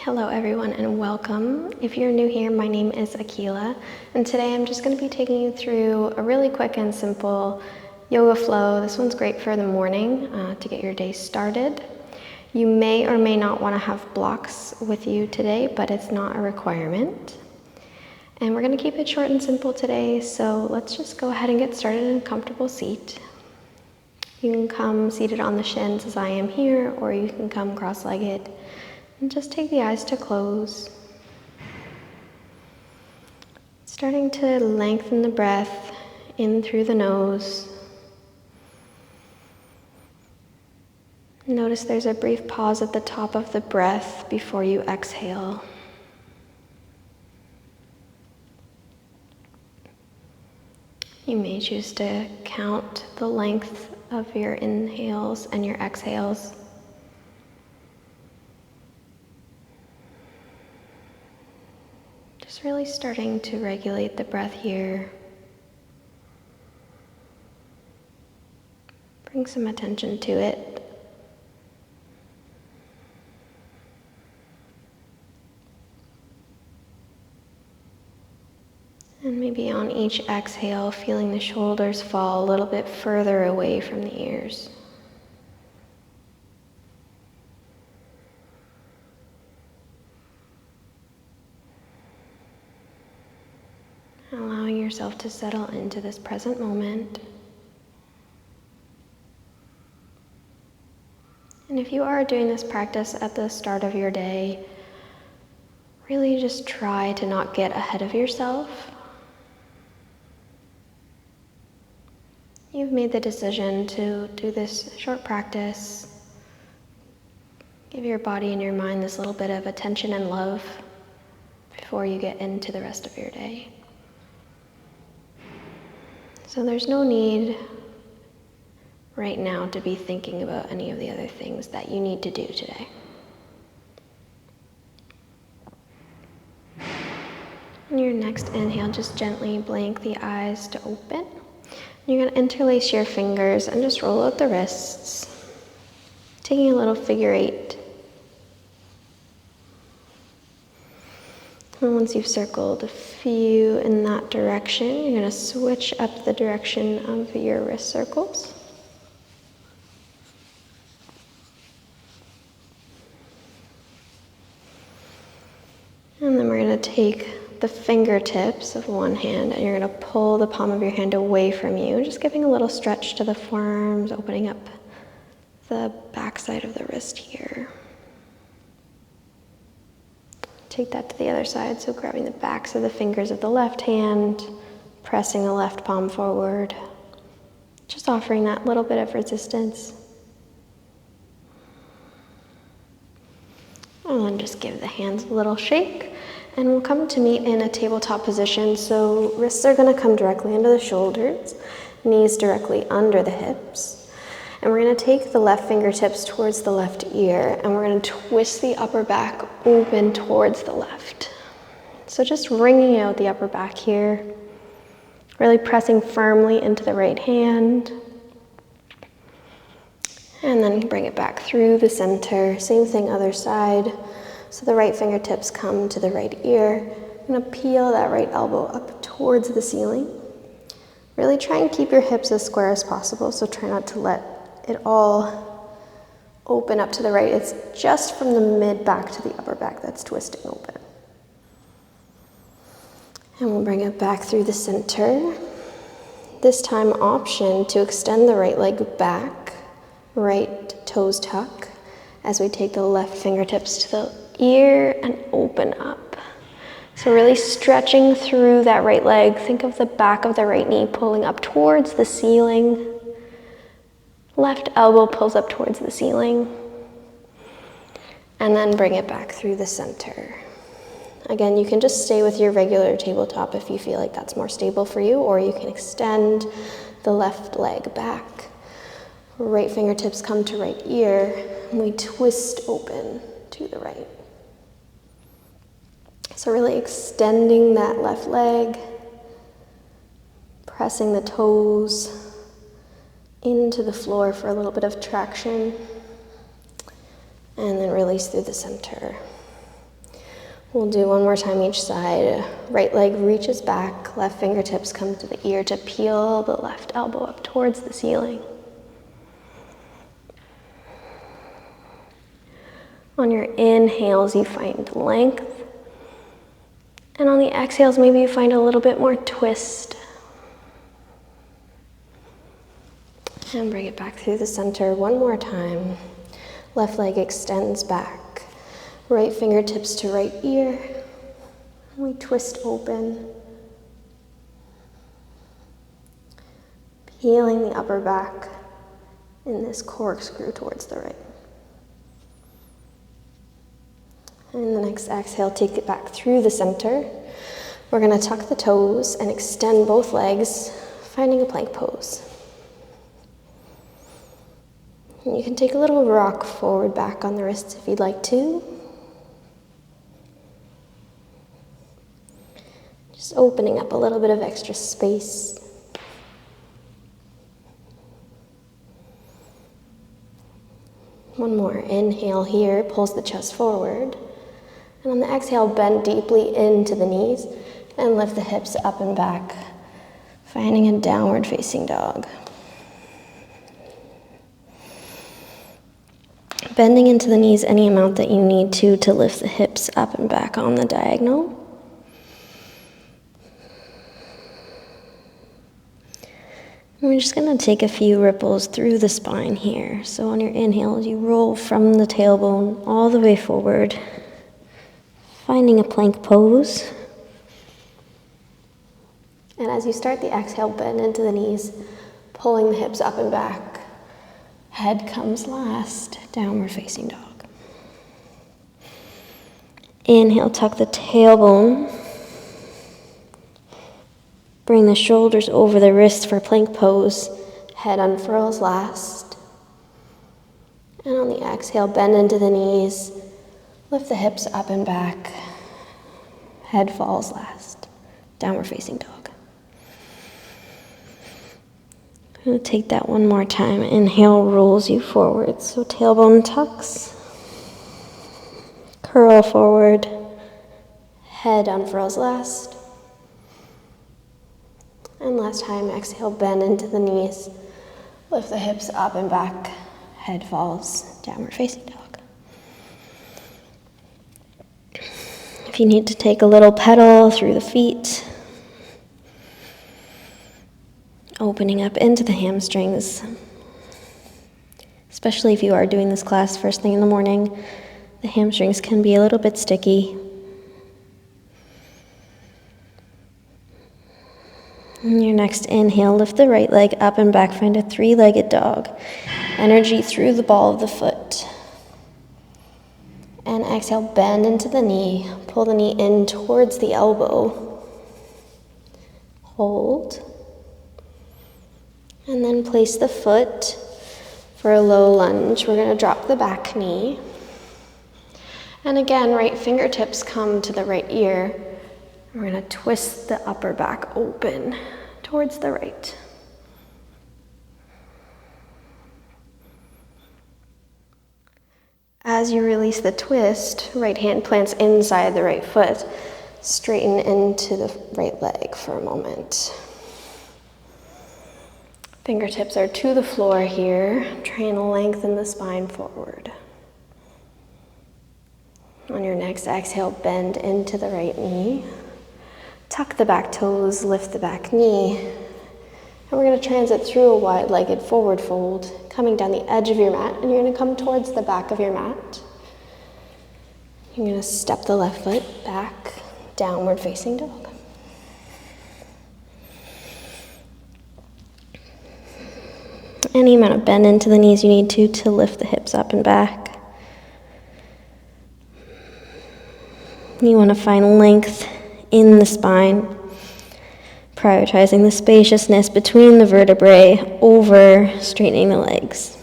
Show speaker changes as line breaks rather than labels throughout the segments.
Hello everyone and welcome. If you're new here, my name is Akila, and today I'm just going to be taking you through a really quick and simple yoga flow. This one's great for the morning to get your day started. You may or may not want to have blocks with you today, but it's not a requirement. And we're going to keep it short and simple today, so let's just go ahead and get started in a comfortable seat. You can come seated on the shins as I am here, or you can come cross-legged. And just take the eyes to close. Starting to lengthen the breath in through the nose. Notice there's a brief pause at the top of the breath before you exhale. You may choose to count the length of your inhales and your exhales. Just really starting to regulate the breath here. Bring some attention to it. And maybe on each exhale, feeling the shoulders fall a little bit further away from the ears. Allowing yourself to settle into this present moment. And if you are doing this practice at the start of your day, really just try to not get ahead of yourself. You've made the decision to do this short practice. Give your body and your mind this little bit of attention and love before you get into the rest of your day. So there's no need right now to be thinking about any of the other things that you need to do today. On your next inhale, just gently blink the eyes to open. You're going to interlace your fingers and just roll out the wrists, taking a little figure eight. And once you've circled a few in that direction, you're going to switch up the direction of your wrist circles. And then we're going to take the fingertips of one hand and you're going to pull the palm of your hand away from you, just giving a little stretch to the forearms, opening up the back side of the wrist here. Take that to the other side, so grabbing the backs of the fingers of the left hand, pressing the left palm forward, just offering that little bit of resistance. And then just give the hands a little shake, and we'll come to meet in a tabletop position. So wrists are going to come directly under the shoulders, knees directly under the hips. And we're going to take the left fingertips towards the left ear, and we're going to twist the upper back open towards the left. So just wringing out the upper back here, really pressing firmly into the right hand. And then bring it back through the center. Same thing, other side. So the right fingertips come to the right ear. I'm going to peel that right elbow up towards the ceiling. Really try and keep your hips as square as possible, so try not to let it all open up to the right. It's just from the mid back to the upper back that's twisting open. And we'll bring it back through the center. This time, option to extend the right leg back, right toes tuck, as we take the left fingertips to the ear and open up. So really stretching through that right leg. Think of the back of the right knee pulling up towards the ceiling. Left elbow pulls up towards the ceiling. And then bring it back through the center. Again, you can just stay with your regular tabletop if you feel like that's more stable for you, or you can extend the left leg back. Right fingertips come to right ear, and we twist open to the right. So really extending that left leg, pressing the toes into the floor for a little bit of traction, and then release through the center. We'll do one more time each side. Right leg reaches back, left fingertips come to the ear to peel the left elbow up towards the ceiling. On your inhales, you find length. And on the exhales, maybe you find a little bit more twist. And bring it back through the center one more time. Left leg extends back. Right fingertips to right ear. We twist open. Peeling the upper back in this corkscrew towards the right. And the next exhale, take it back through the center. We're going to tuck the toes and extend both legs, finding a plank pose. And you can take a little rock forward back on the wrists if you'd like to. Just opening up a little bit of extra space. One more. Inhale here, pulls the chest forward. And on the exhale, bend deeply into the knees and lift the hips up and back, finding a downward facing dog. Bending into the knees any amount that you need to lift the hips up and back on the diagonal. And we're just going to take a few ripples through the spine here. So on your inhale, you roll from the tailbone all the way forward, finding a plank pose. And as you start the exhale, bend into the knees, pulling the hips up and back. Head comes last, downward facing dog. Inhale, tuck the tailbone. Bring the shoulders over the wrists for plank pose. Head unfurls last. And on the exhale, bend into the knees. Lift the hips up and back. Head falls last. Downward facing dog. I'm going to take that one more time. Inhale rolls you forward. So tailbone tucks. Curl forward. Head unfurls last. And last time, exhale, bend into the knees. Lift the hips up and back. Head falls, downward facing dog. If you need to take a little pedal through the feet, opening up into the hamstrings, especially if you are doing this class first thing in the morning, the hamstrings can be a little bit sticky. And your next inhale, lift the right leg up and back, find a three-legged dog. Energy through the ball of the foot. And exhale, bend into the knee, pull the knee in towards the elbow. Hold. And then place the foot for a low lunge. We're going to drop the back knee. And again, right fingertips come to the right ear. We're going to twist the upper back open towards the right. As you release the twist, right hand plants inside the right foot. Straighten into the right leg for a moment. Fingertips are to the floor here, trying to lengthen the spine forward. On your next exhale, bend into the right knee. Tuck the back toes, lift the back knee. And we're going to transit through a wide-legged forward fold, coming down the edge of your mat, and you're going to come towards the back of your mat. You're going to step the left foot back, downward facing dog. Any amount of bend into the knees you need to lift the hips up and back. You want to find length in the spine, prioritizing the spaciousness between the vertebrae over straightening the legs.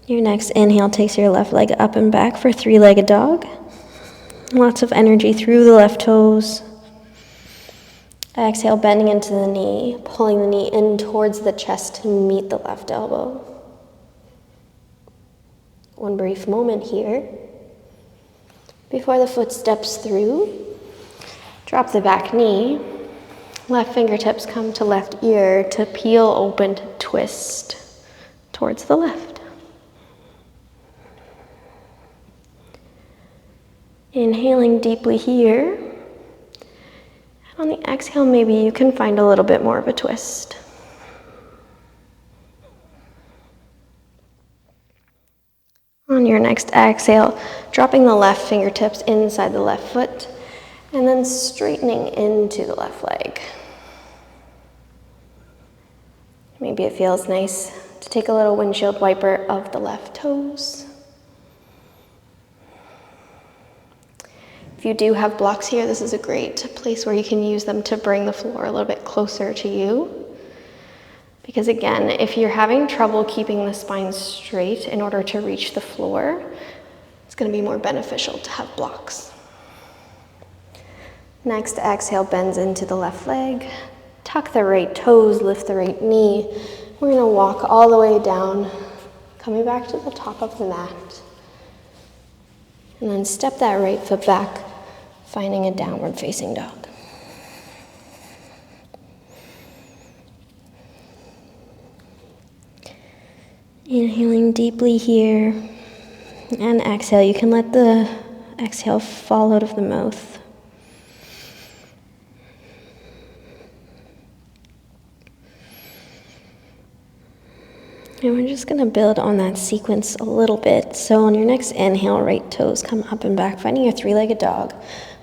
Your next inhale takes your left leg up and back for three-legged dog. Lots of energy through the left toes. Exhale, bending into the knee, pulling the knee in towards the chest to meet the left elbow. One brief moment here. Before the foot steps through, drop the back knee. Left fingertips come to left ear to peel open to twist towards the left. Inhaling deeply here. And on the exhale, maybe you can find a little bit more of a twist. On your next exhale, dropping the left fingertips inside the left foot and then straightening into the left leg. Maybe it feels nice to take a little windshield wiper of the left toes. If you do have blocks here, this is a great place where you can use them to bring the floor a little bit closer to you. Because again, if you're having trouble keeping the spine straight in order to reach the floor, it's going to be more beneficial to have blocks. Next, exhale, bends into the left leg. Tuck the right toes, lift the right knee. We're going to walk all the way down, coming back to the top of the mat. And then step that right foot back, finding a downward facing dog. Inhaling deeply here, and exhale. You can let the exhale fall out of the mouth. And we're just going to build on that sequence a little bit. So on your next inhale, right toes come up and back, finding your three-legged dog,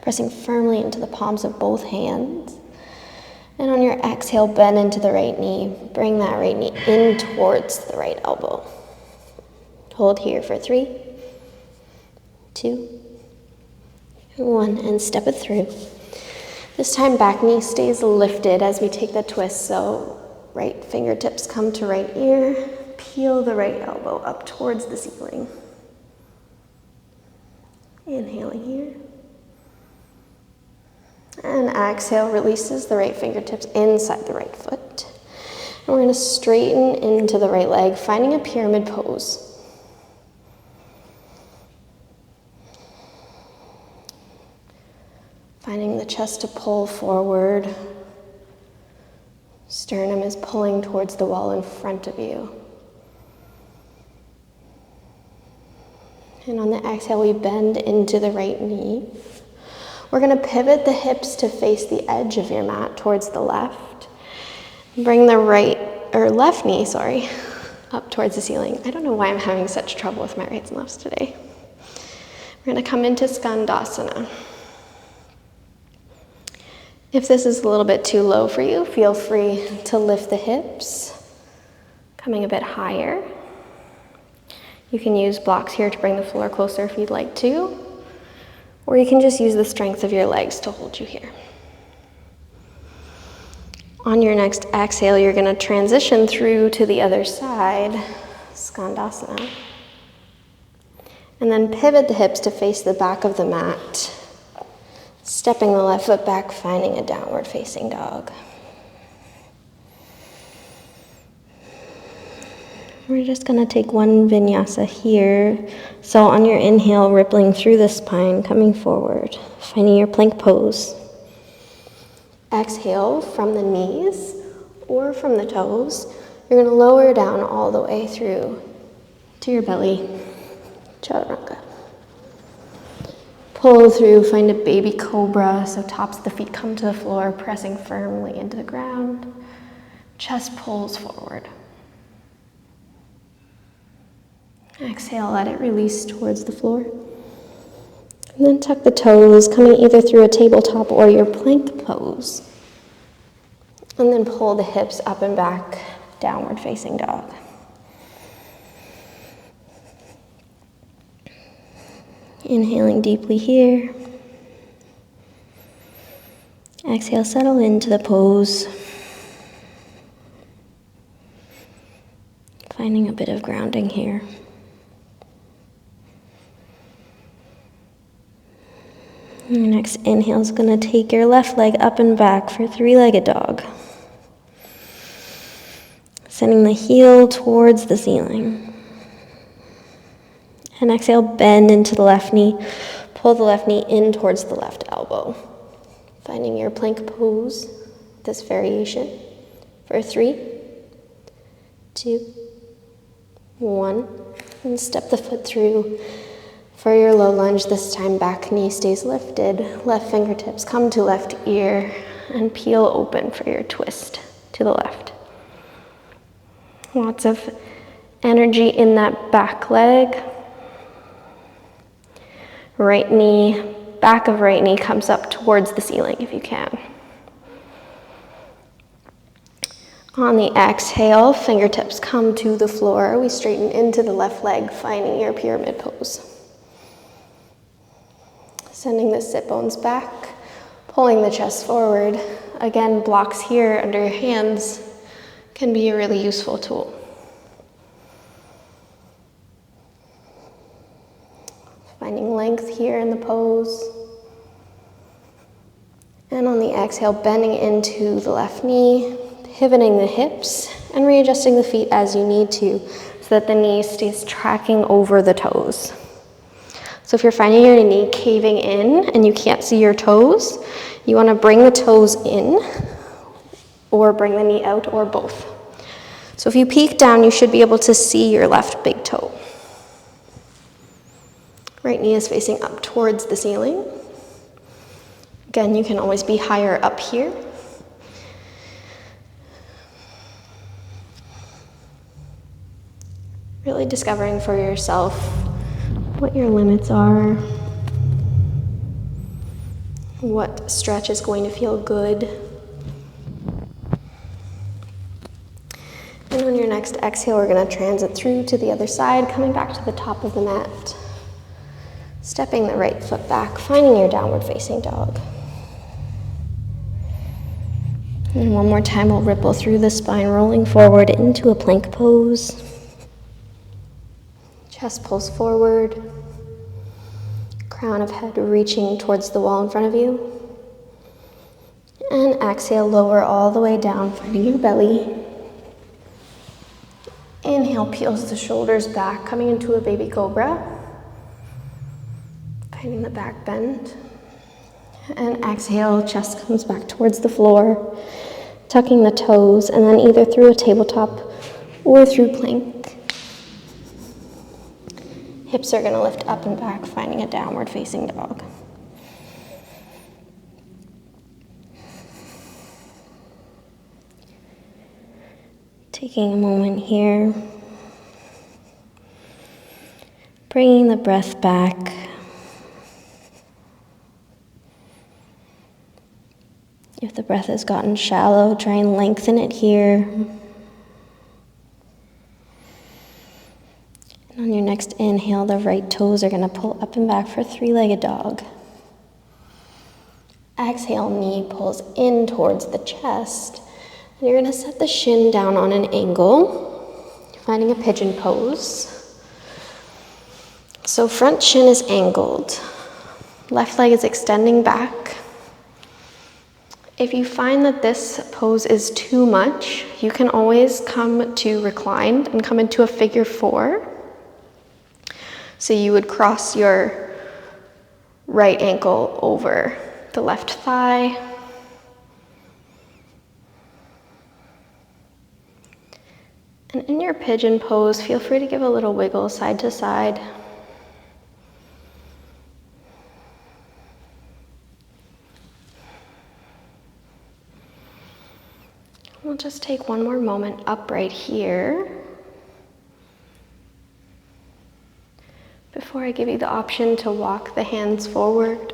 pressing firmly into the palms of both hands. And on your exhale, bend into the right knee. Bring that right knee in towards the right elbow. Hold here for 3, 2, 1, and step it through. This time, back knee stays lifted as we take the twist. So right fingertips come to right ear. Peel the right elbow up towards the ceiling. Inhaling here. And exhale, releases the right fingertips inside the right foot. And we're going to straighten into the right leg, finding a pyramid pose. Finding the chest to pull forward. Sternum is pulling towards the wall in front of you. And on the exhale, we bend into the right knee. We're going to pivot the hips to face the edge of your mat towards the left. Bring the left knee, up towards the ceiling. I don't know why I'm having such trouble with my rights and lefts today. We're going to come into Skandasana. If this is a little bit too low for you, feel free to lift the hips, coming a bit higher. You can use blocks here to bring the floor closer if you'd like to. Or you can just use the strength of your legs to hold you here. On your next exhale, you're going to transition through to the other side, Skandasana. And then pivot the hips to face the back of the mat. Stepping the left foot back, finding a downward facing dog. We're just going to take one vinyasa here. So on your inhale, rippling through the spine, coming forward, finding your plank pose. Exhale from the knees or from the toes. You're going to lower down all the way through to your belly, chaturanga. Pull through, find a baby cobra, so tops of the feet come to the floor, pressing firmly into the ground. Chest pulls forward. Exhale, let it release towards the floor. And then tuck the toes, coming either through a tabletop or your plank pose. And then pull the hips up and back, downward facing dog. Inhaling deeply here. Exhale, settle into the pose. Finding a bit of grounding here. Your next inhale is going to take your left leg up and back for three-legged dog. Sending the heel towards the ceiling. And exhale, bend into the left knee. Pull the left knee in towards the left elbow. Finding your plank pose, this variation, for 3, 2, 1. And step the foot through for your low lunge. This time back knee stays lifted. Left fingertips come to left ear and peel open for your twist to the left. Lots of energy in that back leg. Right knee, back of right knee comes up towards the ceiling if you can. On the exhale, fingertips come to the floor. We straighten into the left leg, finding your pyramid pose. Sending the sit bones back, pulling the chest forward. Again, blocks here under your hands can be a really useful tool. Finding length here in the pose. And on the exhale, bending into the left knee, pivoting the hips, and readjusting the feet as you need to so that the knee stays tracking over the toes. So if you're finding your knee caving in and you can't see your toes, you want to bring the toes in or bring the knee out or both. So if you peek down, you should be able to see your left big toe. Right knee is facing up towards the ceiling. Again, you can always be higher up here. Really discovering for yourself what your limits are, what stretch is going to feel good. And on your next exhale, we're going to transit through to the other side, coming back to the top of the mat. Stepping the right foot back, finding your downward facing dog. And one more time, we'll ripple through the spine, rolling forward into a plank pose. Chest pulls forward. Crown of head reaching towards the wall in front of you. And exhale, lower all the way down, finding your belly. Inhale, peels the shoulders back, coming into a baby cobra. Finding the back bend. And exhale, chest comes back towards the floor, tucking the toes, and then either through a tabletop or through plank. Hips are going to lift up and back, finding a downward facing dog. Taking a moment here, bringing the breath back. If the breath has gotten shallow, try and lengthen it here. And on your next inhale, the right toes are going to pull up and back for three-legged dog. Exhale, knee pulls in towards the chest. And you're going to set the shin down on an angle, finding a pigeon pose. So front shin is angled. Left leg is extending back. If you find that this pose is too much, you can always come to reclined and come into a figure 4. So you would cross your right ankle over the left thigh. And in your pigeon pose, feel free to give a little wiggle side to side. We'll just take one more moment upright here before I give you the option to walk the hands forward.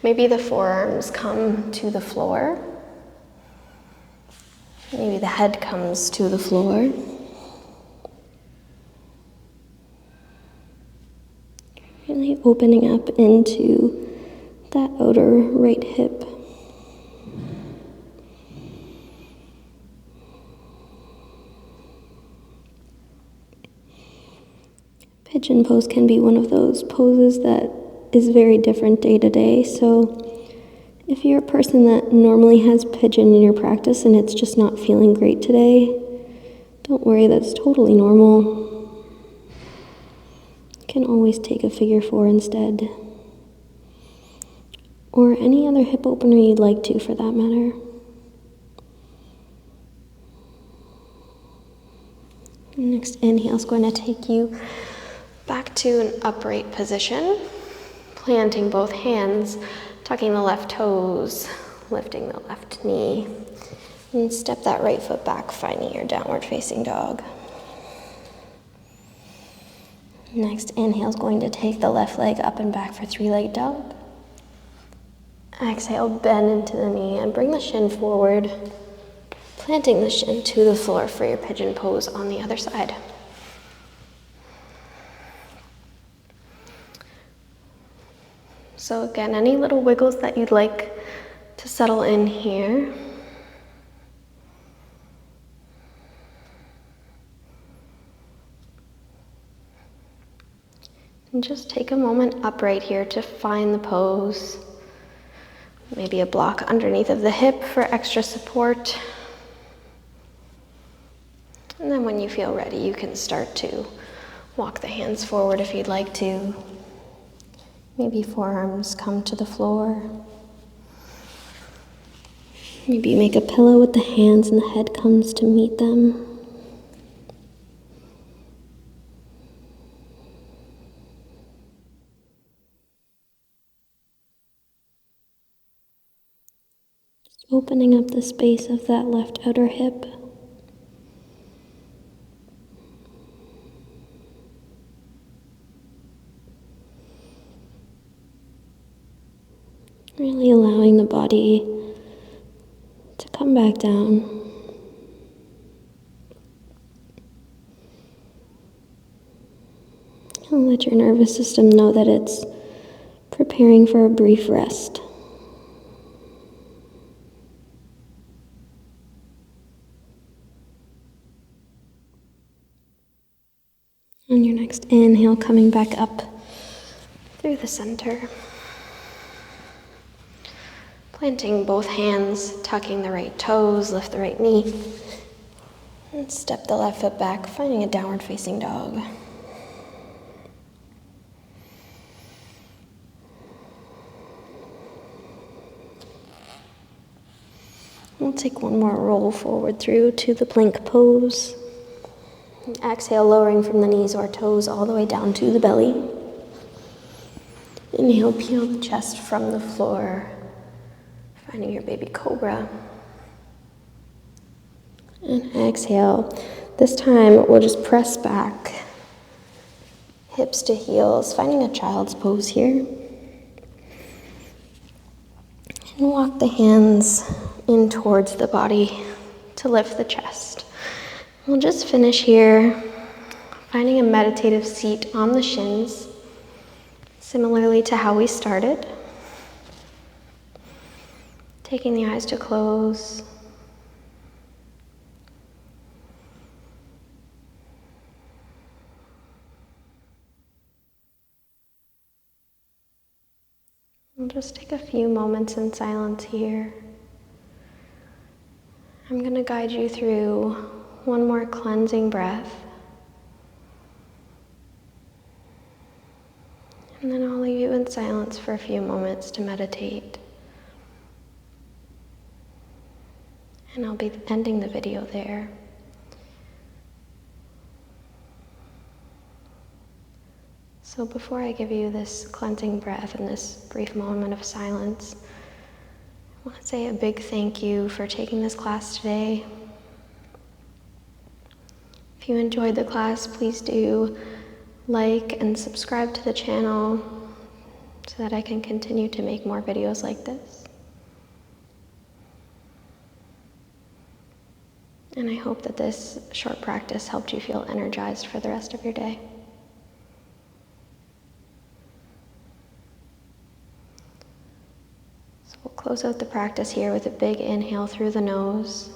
Maybe the forearms come to the floor. Maybe the head comes to the floor. Really opening up into that outer right hip. Pigeon pose can be one of those poses that is very different day to day. So if you're a person that normally has pigeon in your practice and it's just not feeling great today, don't worry, that's totally normal. You can always take a figure 4 instead. or any other hip opener you'd like to for that matter. Next inhale is going to take you back to an upright position, planting both hands, tucking the left toes, lifting the left knee, and step that right foot back, finding your downward facing dog. Next inhale is going to take the left leg up and back for three-legged dog. Exhale, bend into the knee and bring the shin forward, planting the shin to the floor for your pigeon pose on the other side. So again, any little wiggles that you'd like to settle in here. And just take a moment upright here to find the pose. Maybe a block underneath of the hip for extra support. And then when you feel ready, you can start to walk the hands forward if you'd like to. Maybe forearms come to the floor. Maybe make a pillow with the hands and the head comes to meet them. Just opening up the space of that left outer hip. Really allowing the body to come back down. And let your nervous system know that it's preparing for a brief rest. On your next inhale, coming back up through the center. Planting both hands, tucking the right toes, lift the right knee, and step the left foot back, finding a downward facing dog. We'll take one more roll forward through to the plank pose. And exhale, lowering from the knees or toes all the way down to the belly. Inhale, peel the chest from the floor, finding your baby cobra. And exhale. This time we'll just press back, hips to heels, finding a child's pose here. And walk the hands in towards the body to lift the chest. We'll just finish here, finding a meditative seat on the shins, similarly to how we started. Taking the eyes to close. We'll just take a few moments in silence here. I'm going to guide you through one more cleansing breath. And then I'll leave you in silence for a few moments to meditate. And I'll be ending the video there. So before I give you this cleansing breath and this brief moment of silence, I want to say a big thank you for taking this class today. If you enjoyed the class, please do like and subscribe to the channel so that I can continue to make more videos like this. And I hope that this short practice helped you feel energized for the rest of your day. So we'll close out the practice here with a big inhale through the nose.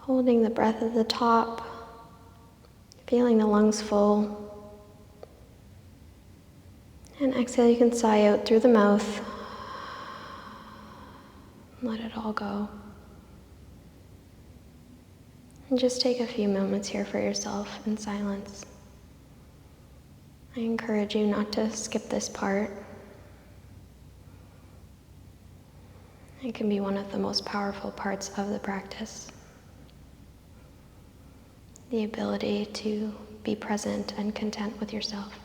Holding the breath at the top, feeling the lungs full. And exhale, you can sigh out through the mouth. Let it all go. And just take a few moments here for yourself in silence. I encourage you not to skip this part. It can be one of the most powerful parts of the practice. The ability to be present and content with yourself.